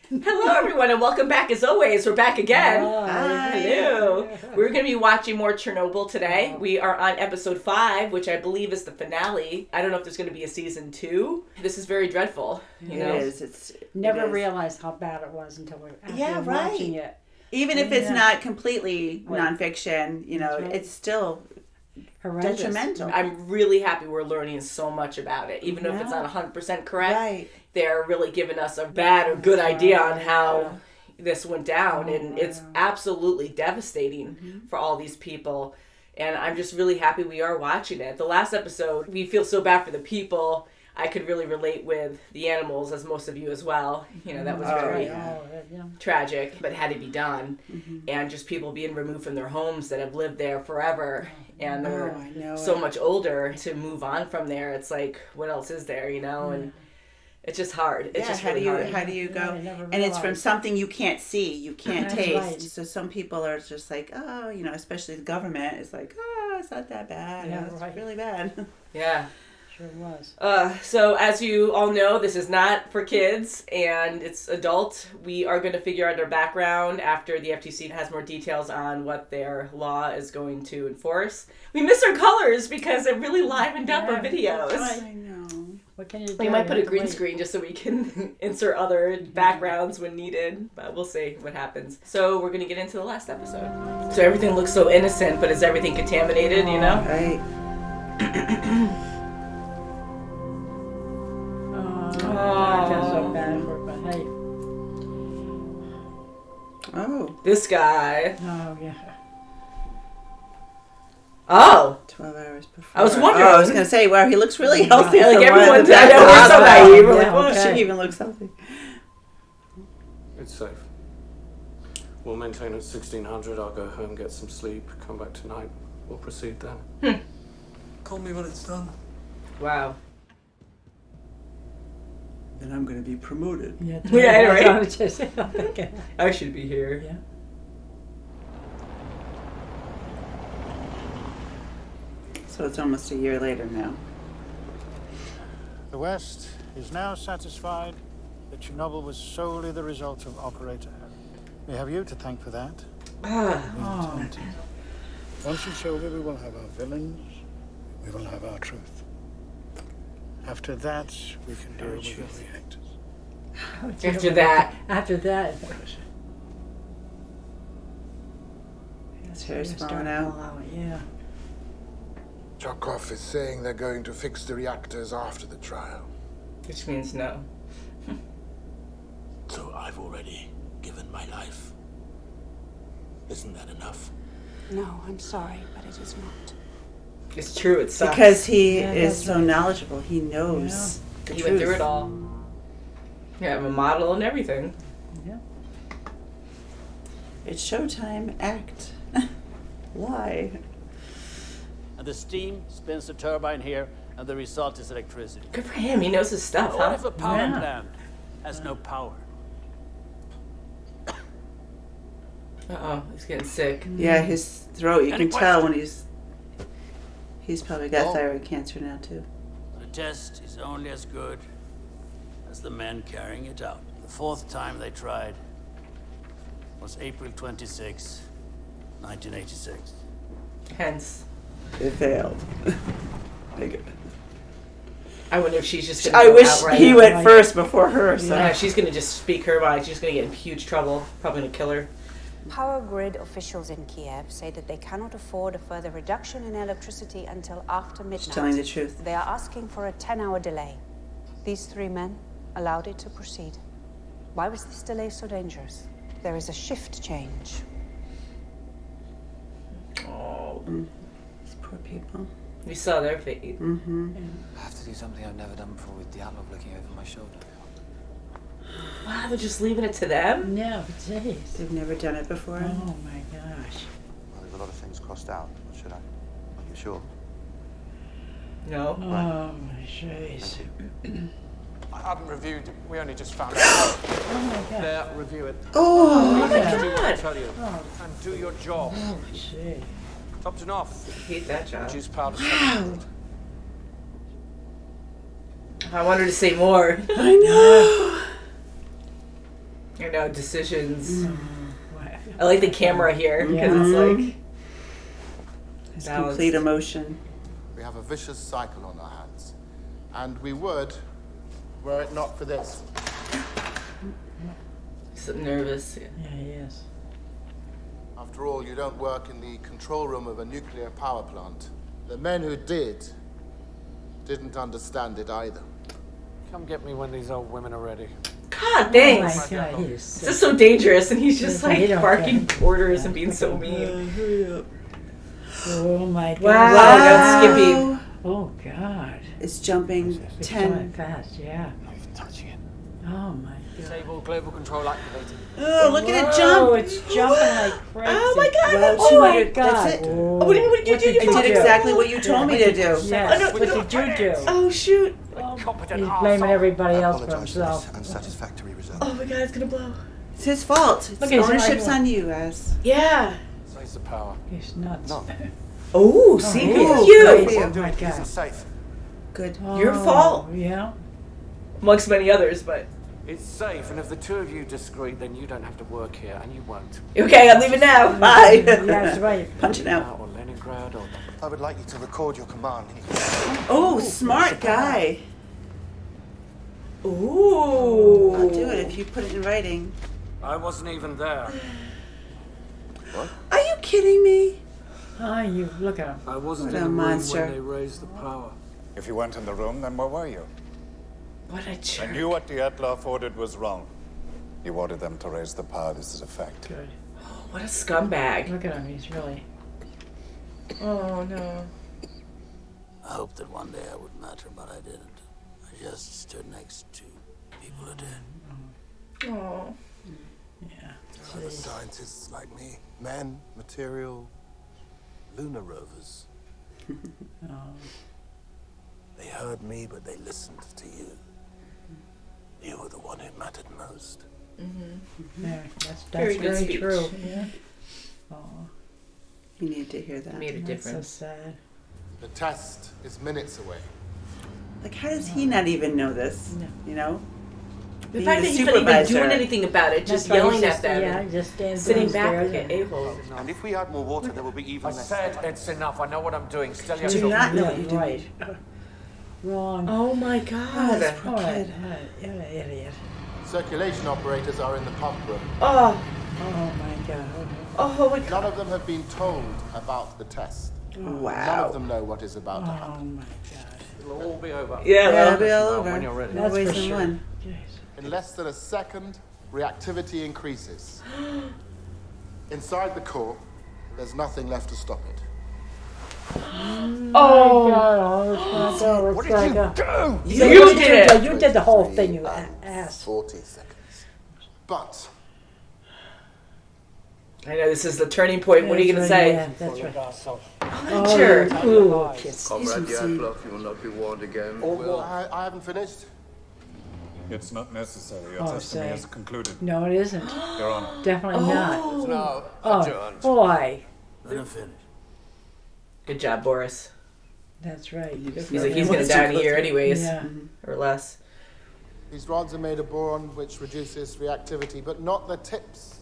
Hello, everyone, and welcome back. As always, we're back again. Hello. We're going to be watching more Chernobyl today. We are on episode 5, which I believe is the finale. I don't know if there's going to be a season 2. This is very dreadful. It is. It's never realized how bad it was until we're watching it. Even if it's not completely nonfiction, it's still horrendous. Detrimental. I'm really happy we're learning so much about it, even if it's not 100% correct. Right. They're really giving us a bad or good idea on how this went down, and it's absolutely devastating for all these people. And I'm just really happy we are watching it. The last episode, we feel so bad for the people. I could really relate with the animals, as most of you as well. That was very tragic, but had to be done. And just people being removed from their homes that have lived there forever. And they're so much older to move on from there. It's like, what else is there, And it's just hard. It's just really hard. How do you go? And it's from something you can't see, you can't taste. Right. So some people are just like, especially the government is like, it's not that bad. Yeah, it's really bad. Yeah. Sure was. So as you all know, this is not for kids and it's adult. We are going to figure out their background after the FTC has more details on what their law is going to enforce. We miss our colors because it really livened up our videos. I know. What can you do? We might put a green screen just so we can insert other backgrounds when needed, but we'll see what happens. So we're going to get into the last episode. So everything looks so innocent, but is everything contaminated, Right. I feel so bad for it, but hey. Oh. This guy. Oh, yeah. Oh. 12 hours before. I was wondering. I was going to say, wow, he looks really healthy. Like everyone's, I know, we're so naive. We're like, she even looks healthy. It's safe. We'll maintain at 1600. I'll go home, get some sleep, come back tonight. We'll proceed then. Call me when it's done. Wow. Then I'm going to be promoted. Yeah, right? I should be here. Yeah. So it's almost a year later now. The West is now satisfied that Chernobyl was solely the result of operator error. We have you to thank for that. Once it's over, we will have our villains, we will have our truth. After that, we can deal with the reactors. After that. His hair's falling out. Yeah. Chokov is saying they're going to fix the reactors after the trial. Which means no. So I've already given my life. Isn't that enough? No, I'm sorry, but it is not. It's true, it sucks. Because he is so knowledgeable. He knows the truth. He went through it all. Yeah, I'm a model and everything. Yeah. It's showtime. Act. Lie. And the steam spins the turbine here, and the result is electricity. Good for him. He knows his stuff, What huh? if a power plant has no power? Uh-oh, he's getting sick. Yeah, his throat, you can tell when he's probably got thyroid cancer now, too. The test is only as good as the men carrying it out. The fourth time they tried was April 26, 1986. Hence. It failed. I wonder if she's just gonna I go wish outright. he went first before her. So. Yeah, she's going to just speak her mind. She's going to get in huge trouble. Probably going to kill her. Power grid officials in Kiev say that they cannot afford a further reduction in electricity until after midnight. She's telling the truth. They are asking for a 10-hour delay. These 3 men allowed it to proceed. Why was this delay so dangerous? There is a shift change. Oh. These poor people. We saw their fate. I have to do something I've never done before with the outlook looking over my shoulder. Wow, they're just leaving it to them? No, jeez. They've never done it before. Oh my gosh. Well, there's a lot of things crossed out. Should I? Are you sure? No. Oh my jeez. I haven't reviewed. We only just found out. Oh my god. There, review it. Oh my god. Do what I tell you. And do your job. Oh jeez. Topped and off. I hate that job. Reduce powder. wow. I wanted to say more. I know. I know, decisions. I like the camera here because it's like it's complete emotion. We have a vicious cycle on our hands. And we would, were it not for this. He's so nervous. Yeah, he is. After all, you don't work in the control room of a nuclear power plant. The men who didn't understand it either. Come get me when these old women are ready. God, thanks. Oh my God, he is This is so dangerous, and he's just like He don't barking care. orders and being so mean. Oh my God. Wow, that's Skippy. Oh God. It's jumping It's 10. going fast, yeah. Not even touching it. Oh my God. Disable global control activated. Oh, look at it Whoa, jump. it's jumping like crazy. Oh my God! Well, Oh she my wanted- God! that's it. Oh, What did you do? I did exactly what you told me to do. Yes. What did you do? Oh shoot! He's blaming everybody I else for apologize for himself. this unsatisfactory result. Oh my God! It's gonna blow. It's his fault. It's Look, he's ownership's right. on you, ass. Yeah. Raise the power. He's nuts. No. Oh, see, Ooh, good for good you. for you. Oh my It isn't God. safe. Good. Your fault. Yeah. Amongst many others, but It's safe, and if the two of you disagree, then you don't have to work here, and you won't. okay. I'm leaving now. Bye. That's right. Punching out. Or Leningrad, or I would like you to record your command. Oh, smart guy. Ooh. I'll do it if you put it in writing. I wasn't even there. Are you kidding me? Oh, you look at him. I wasn't What in a the room monster. when they raised the power. If you weren't in the room, then where were you? What a I jerk. knew what the Etlov ordered was wrong. He ordered them to raise the power. This is a fact. Good. What a scumbag. Look at him. He's really. Oh no. I hoped that one day I would matter, but I didn't. I just stood next to people who did. Oh. Yeah. Other scientists like me. Men, material, lunar rovers. Oh. They heard me, but they listened to you. You were the one who mattered most. Yeah, that's Very good very speech. true. Yeah. Oh, You need to hear that. Made a that's difference. so sad. The test is minutes away. Like, how does he not even know this? No. You know? The Being fact the that he's not even supervisor. doing anything about it, just That's right, yelling he's at them, Yeah, and just standing sitting back there. like an a-hole. And if we add more water, there will be even I less. said it's enough. I know what I'm doing. Still, you Do not know what Yeah, you're doing. right. Wrong. Oh my Oh, God. this poor Oh, kid. idiot. Circulation operators are in the pump room. Oh. Oh my God. Oh my God. None of them have been told about the test. None Wow. of them know what is about to Oh happen. my God. It'll all be over. Yeah, Yeah, well. it'll be all When over. you're ready. No That's ways for in sure. one. Jeez. In less than a second, reactivity increases. Inside the core, there's nothing left to stop it. Oh God! Oh, What it's did you like do? You did it. You did the whole thing, you ass. 40 seconds. But I know this is the turning point. What are you gonna say? Yeah, that's right. Oh, sure. Ooh, kiss. Comrade Dyatlov, you will not be warned again. I haven't finished. It's not necessary. Your Oh, testimony say. is concluded. No, it isn't. Your Honor. Definitely not. Now, Oh, adjourned. boy. Let him finish. Good job, Boris. That's right. He's like he's gonna die in a year anyways, Yeah. or less. These rods are made of boron, which reduces reactivity, but not the tips.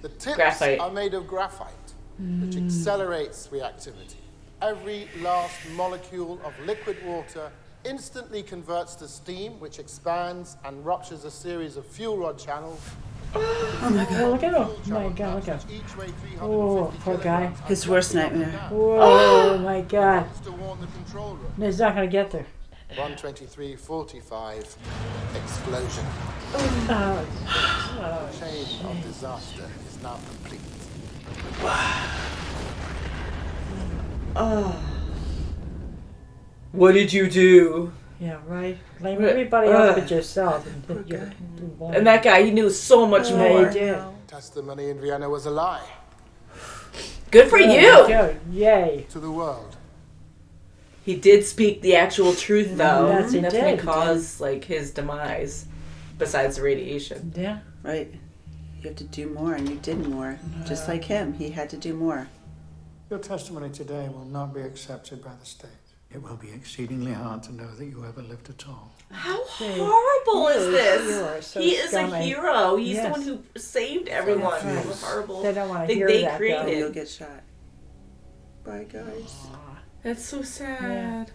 The tips Graphite. are made of graphite, which accelerates reactivity. Every last molecule of liquid water instantly converts to steam, which expands and ruptures a series of fuel rod channels. Oh my God! Look at him! Oh my God! Look at him! Each weigh 350 Oh, poor guy. kilograms. His worst nightmare. Whoa! Oh my God! To warn the control room. He's not gonna get there. 123:45 explosion. Oh, The chain of disaster is now complete. What did you do? yeah, right. Blame What- everybody else but yourself. And that guy, he knew so much Yeah, more. he did. Testimony in Vienna was a lie Good for you. Good. Yay! to the world. He did speak the actual truth, though. Yes, he That's did. gonna cause like his demise. Besides the radiation. Yeah. Right. You have to do more, and you did more. Just like him, he had to do more. Your testimony today will not be accepted by the state. It will be exceedingly hard to know that you ever lived at all. How horrible is this? So he is scummy. a hero. He's Yes. the one who saved everyone Right. from the horrible They don't want to thing hear they that, though. created. You'll get shot. Bye, guys. That's so sad.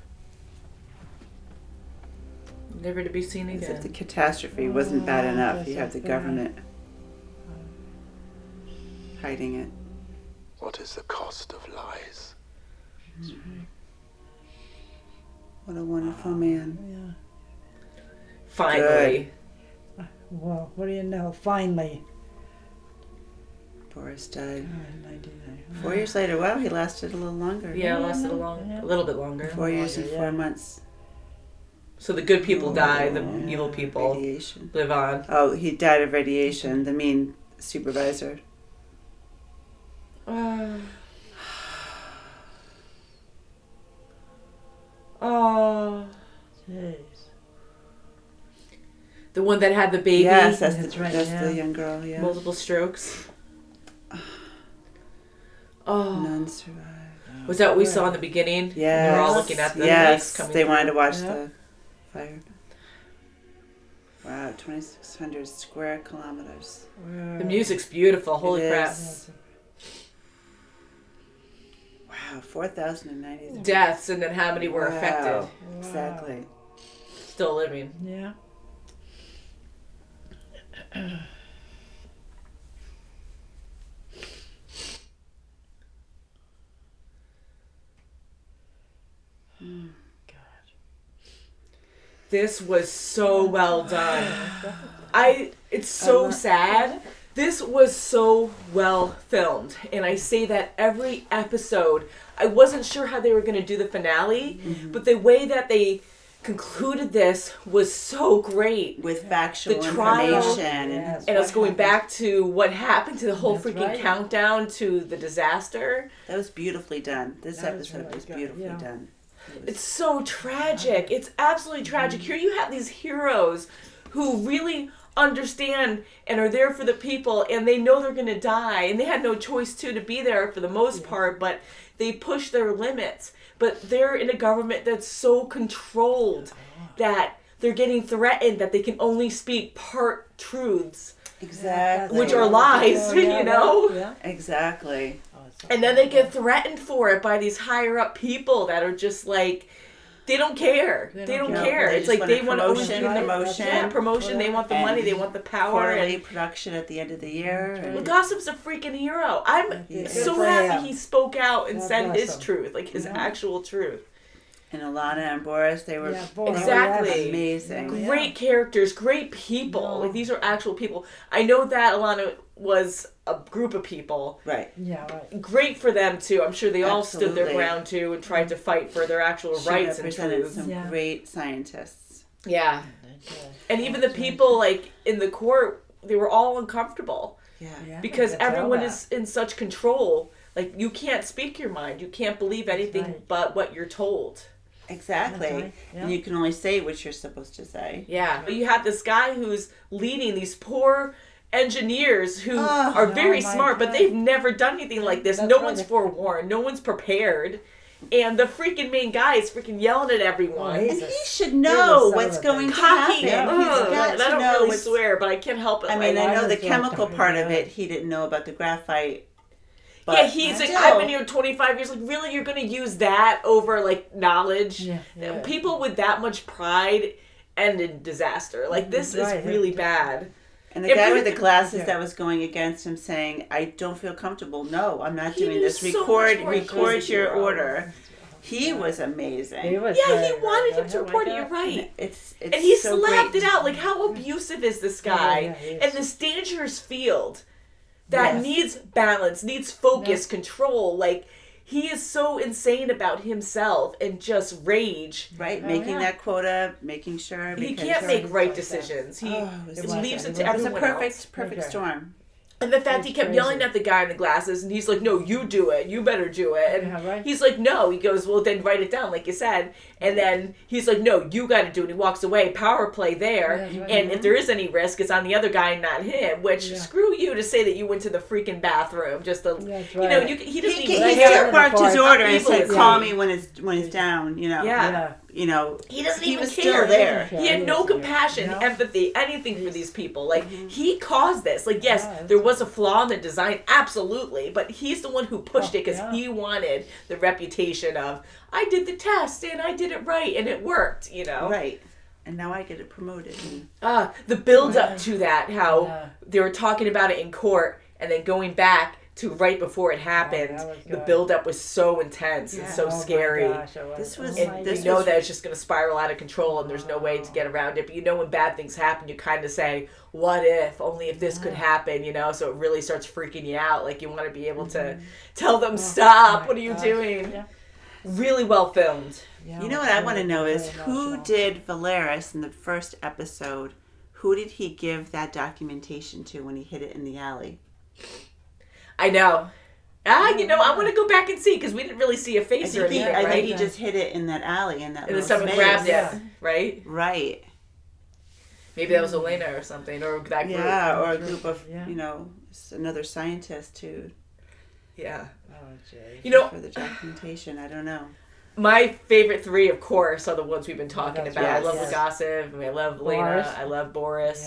Never to be seen As if again. the catastrophe wasn't bad enough. that's You have so the bad. government hiding it. What is the cost of lies? What a wonderful man. Yeah. Finally. Well, what do you know? Finally. Boris died. 99. 4 years later. Wow, he lasted a little longer. Yeah, it lasted a little bit longer. 4 years and Longer, 4 yeah. months. So the good people die, the evil people Radiation. live on. Oh, he died of radiation. The mean supervisor. Oh. Jeez. The one that had the baby. Yes, That's that's right, the yeah. young girl. Yeah. Multiple strokes. Oh. None survived. Was that what we saw in the beginning? Yes. We were all looking at the yes. lights coming They wanted through. to watch Yeah. the fire. Wow, 2,600 square kilometers. The music's beautiful. Holy It crap. is. Wow, 4,093 Deaths, and then how many were affected. Wow. Exactly. Still living. Yeah. This was so well done. It's so sad. This was so well filmed. And I say that every episode. I wasn't sure how they were going to do the finale, but the way that they concluded this was so great. With factual The trial, information. Yes. and us going back to what happened to the whole That's freaking right. countdown to the disaster. That was beautifully done. This That was episode really was good, beautifully yeah. done. It's so tragic. It's absolutely tragic. Here you have these heroes who really understand and are there for the people, and they know they're going to die, and they had no choice to be there for the most part, but they push their limits. But they're in a government that's so controlled that they're getting threatened that they can only speak part truths, Exactly. which are lies, you know? Yeah. Exactly. And then they get threatened for it by these higher up people that are just like, they don't care. They don't care. They it's just like they want to always promotion, do promotion. Yeah, promotion. They want the And money. They want the power. Quarterly And production at the end of the year. well, Gossip's a freaking hero. I'm Yeah. so Good for happy him. he spoke out and God said bless his him. truth, like his actual truth. And Alana and Boris, they were, Yeah, Boris. Exactly. amazing. Great characters, great people. No. Like these are actual people. I know that Alana was a group of people. Right. Yeah, right. Great for them too. I'm sure they all stood their Absolutely. ground too and tried to fight for their actual She rights and represented truths. some Yeah. great scientists. Yeah. And even the people like in the court, they were all uncomfortable Yeah. because I can tell everyone that. is in such control. Like you can't speak your mind. You can't believe anything right. but what you're told. Exactly. That's right. Yeah. And you can only say what you're supposed to say. Yeah. But you have this guy who's leading these poor engineers who are Oh, very my smart, but God. they've never done anything like this. That's No right. one's forewarned. No one's prepared. And the freaking main guy is freaking yelling at everyone. Oh, And he should know what's going to Cocky. happen. He's Ugh. got And I to don't know really what's... swear, but I can't help it. I mean, like, I know the was like chemical that, part of yeah. it, he didn't know about the graphite. But yeah, he's like, still. I've been here 25 years. Like, really, you're going to use that over, like, knowledge? Yeah, yeah. People with that much pride end in disaster. Like, this Right. is really bad. And the If guy we- with the glasses Yeah. that was going against him saying, I don't feel comfortable. No, I'm not He doing knew this. so Record much more. He was record a your hero. order. He was amazing. He was Yeah, he very wanted good. him to Oh my report it. God. You're right. It's And he so slapped great. it out. Like, how abusive is this guy? Yeah, he is. And this dangerous field that Yes. needs balance, needs focus, control. Like, he is so insane about himself and just rage. Right, Oh, making yeah. that quota, making sure. He because- can't make right like that. decisions. He Oh, it was leaves it to It was everyone perfect, else. perfect Okay. storm. And the fact he kept yelling at the guy in the glasses, and he's like, no, you do it. You better do it. And he's like, no. He goes, well, then write it down, like you said. And then he's like, no, you got to do it. And he walks away. Power play there. And if there is any risk, it's on the other guy and not him. Which, screw you to say that you went to the freaking bathroom. Just to, you know, he doesn't even He still barked his order and said, call me when it's down, you know. Yeah. You know, he doesn't even was care. Still there. He had no compassion, empathy, anything for these people. Like, he caused this. Like, yes, there was a flaw in the design, absolutely, but he's the one who pushed it because he wanted the reputation of, I did the test and I did it right and it worked, you know? Right. And now I get it promoted. The build up to that, how they were talking about it in court and then going back to right before it happened. The build up was so intense and so scary. This was you know that it's just going to spiral out of control and there's no way to get around it. But you know when bad things happen, you kind of say, what if? Only if this could happen, you know? So it really starts freaking you out. Like you want to be able to tell them, stop. What are you doing? Yeah. Really well filmed. You know what I want to know is who did Valeris in the first episode? Who did he give that documentation to when he hid it in the alley? I know. You know, I want to go back and see because we didn't really see a face or anything, right? I think he just hid it in that alley in that and little then someone space. grabbed it, right? Right. Maybe that was Elena or something, or that group. Yeah, or a group of, you know, another scientist too. Yeah. Oh, Jay. You know, for the documentation, I don't know. My favorite three, of course, are the ones we've been talking about. Yes. I love Legasov, I love Lena, Boris. I love Boris.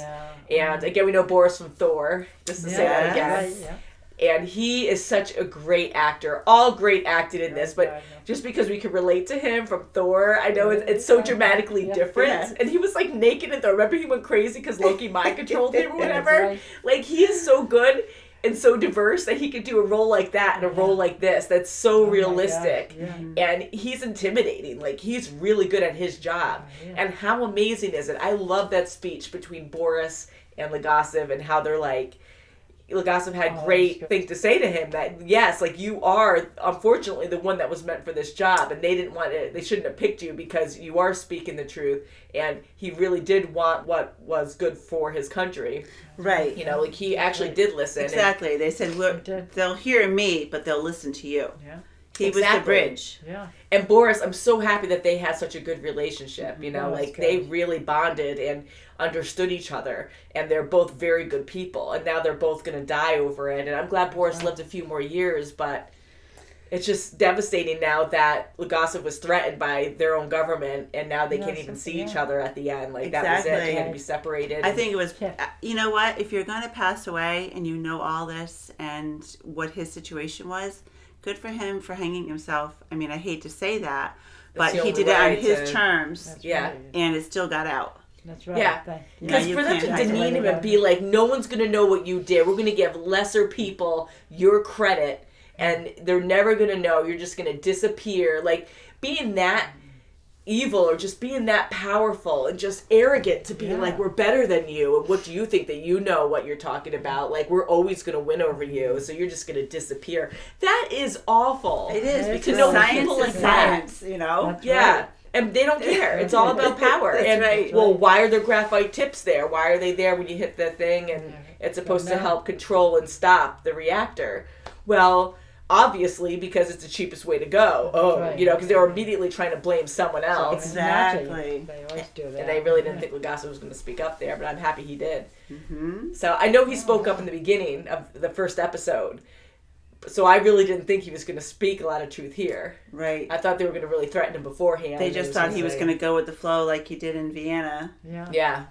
Yeah. And again, we know Boris from Thor, just to say that again. Right, yeah. And he is such a great actor. All great acted in this, but just because we can relate to him from Thor, I know it's so dramatically different. Yeah. And he was like naked in Thor. Remember he went crazy because Loki mind controlled him or whatever? Like he is so good and so diverse that he could do a role like that and a role like this that's so realistic. And he's intimidating. Like he's really good at his job. And how amazing is it? I love that speech between Boris and Legasov and how they're like, Legasov had great thing to say to him that yes, like you are unfortunately the one that was meant for this job, and they didn't want it. They shouldn't have picked you because you are speaking the truth, and he really did want what was good for his country. Right. You know, like he actually did listen. Exactly. They said, "Look, they'll hear me, but they'll listen to you." Yeah. He was the bridge. Yeah. And Boris, I'm so happy that they had such a good relationship. You know, like they really bonded and understood each other, and they're both very good people. And now they're both going to die over it. And I'm glad Boris lived a few more years, but it's just devastating now that Legasov was threatened by their own government, and now they can't even see each other at the end. Like that was it. They had to be separated. I think it was. You know what? If you're going to pass away and you know all this and what his situation was. Good for him for hanging himself. I mean, I hate to say that, but he did it on his terms. Yeah. And it still got out. That's right. Yeah. Because for them to demean him and be like, no one's going to know what you did. We're going to give lesser people your credit, and they're never going to know. You're just going to disappear. Like, being that evil or just being that powerful and just arrogant to be like, we're better than you, and what do you think that you know what you're talking about? Like, we're always going to win over you, so you're just going to disappear. That is awful. It is, because people like science, you know? That's right. And they don't care. It's all about power. That's well, why are there graphite tips there? Why are they there when you hit the thing and it's supposed to help control and stop the reactor? Well, obviously, because it's the cheapest way to go. You know, because they were immediately trying to blame someone else. Exactly. They always do that. And they really didn't think Legasov was going to speak up there, but I'm happy he did. Mm-hmm. So I know he spoke up in the beginning of the first episode. So I really didn't think he was going to speak a lot of truth here. Right. I thought they were going to really threaten him beforehand. They just thought he was going to go with the flow like he did in Vienna. Yeah.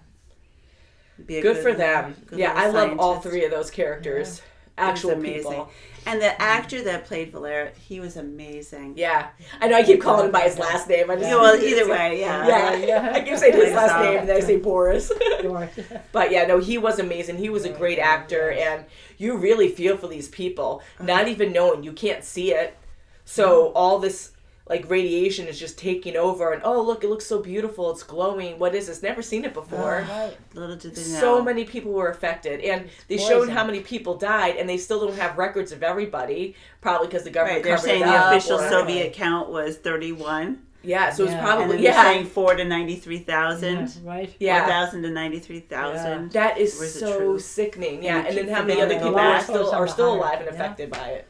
Good for them. Yeah, I love all three of those characters. Actual people. And the actor that played Valera, he was amazing. Yeah. I know I keep calling him by his last name. I just well, either way, yeah. I keep saying his last name and then I say Boris. But yeah, no, he was amazing. He was a great actor, and you really feel for these people, not even knowing. You can't see it. So all this like radiation is just taking over, and oh look, it looks so beautiful, it's glowing. What is this? Never seen it before. Little did they know. So many people were affected, and they showed how many people died, and they still don't have records of everybody, probably because the government they're covered saying it the up, official Soviet count was 31. Yeah, so it's And probably then they're saying 4 to 93,000. Right. Yeah. 4,000 to 93,000. That is Where's the so truth? sickening. And Yeah, you and then keep how many other forgetting people about are it. still alive and affected by it.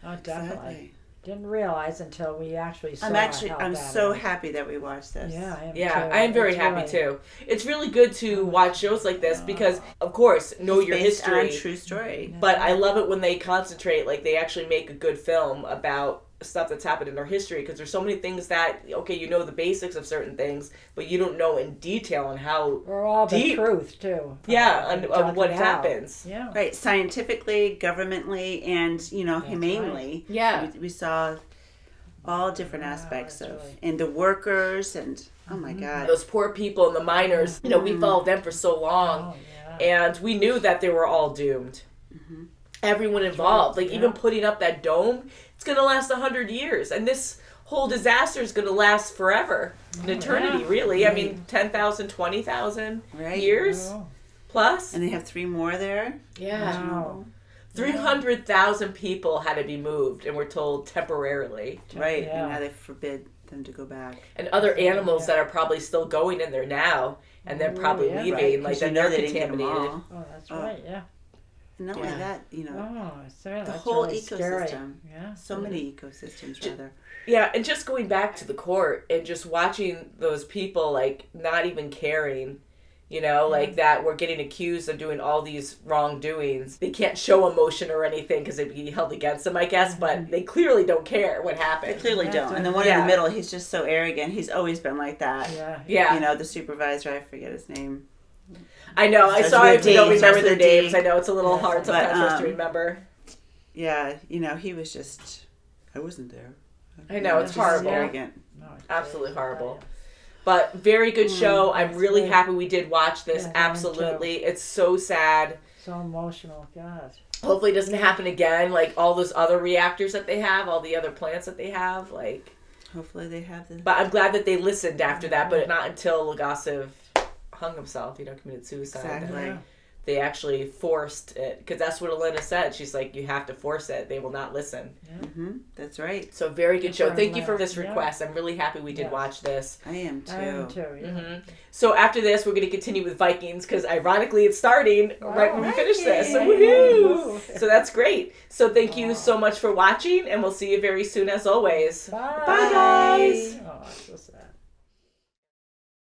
Oh, definitely. Exactly. Didn't realize until we actually saw I'm so happy that we watched this. Yeah, I am Yeah, too. I am very It's happy really- too. It's really good to watch shows like this because, of course, know It's your based history. on true story. But I love it when they concentrate, like they actually make a good film about stuff that's happened in their history because there's so many things that, okay, you know the basics of certain things, but you don't know in detail on how Or all the deep. truth too. Yeah, on what Talking about. happens. Yeah. Right, scientifically, governmentally, and, humanely. right. Yeah. We saw all different aspects of, and the workers, and, oh my God. Those poor people and the miners, we followed them for so long. And we knew that they were all doomed. Everyone involved. Like, even putting up that dome, it's going to last 100 years. And this whole disaster is going to last forever. An eternity, really. I mean, 10,000, 20,000 years plus. And they have 3 more there? Yeah. Wow. 300,000 people had to be moved, and we're told temporarily. Right, Yeah. and now they forbid them to go back. And other animals that are probably still going in there now, and then probably yeah. leaving, Right, like 'cause then you know they're they didn't get 'em contaminated. all. Oh, that's right. Yeah. And not only that, Oh, so the that's whole really scary. ecosystem. Yeah. So many ecosystems, rather. Yeah, and just going back to the court and just watching those people, like, not even caring, like that we're getting accused of doing all these wrongdoings. They can't show emotion or anything because they'd be held against them, I guess, but they clearly don't care what happened. They clearly don't. And the one in the middle, he's just so arrogant. He's always been like that. Yeah. Yeah. The supervisor, I forget his name. I know. I Starts saw with if we don't D, remember starts their with D. names. I know it's a little hard sometimes for us to remember. Yeah, he was just, I wasn't there. I know, it's horrible. Arrogant. Absolutely horrible. But very good show. I'm really happy we did watch this. Yeah, Absolutely. It's so sad. So emotional. God. Hopefully it doesn't happen again. Like all those other reactors that they have, all the other plants that they have. Like, hopefully they have this. But I'm glad that they listened after that, but not until Legasov hung himself, committed suicide. Exactly. They actually forced it, because that's what Elena said. She's like, you have to force it. They will not listen. Mm-hmm. That's right. So very good show. for Thank you for Elena. this request. I'm really happy we did watch this. I am too. I am too. Yeah. Mm-hmm. So after this, we're going to continue with Vikings, because ironically it's starting right when we finish this. So woohoo! So that's great. So thank you so much for watching, and we'll see you very soon as always. Bye. Bye guys! Oh, so sad.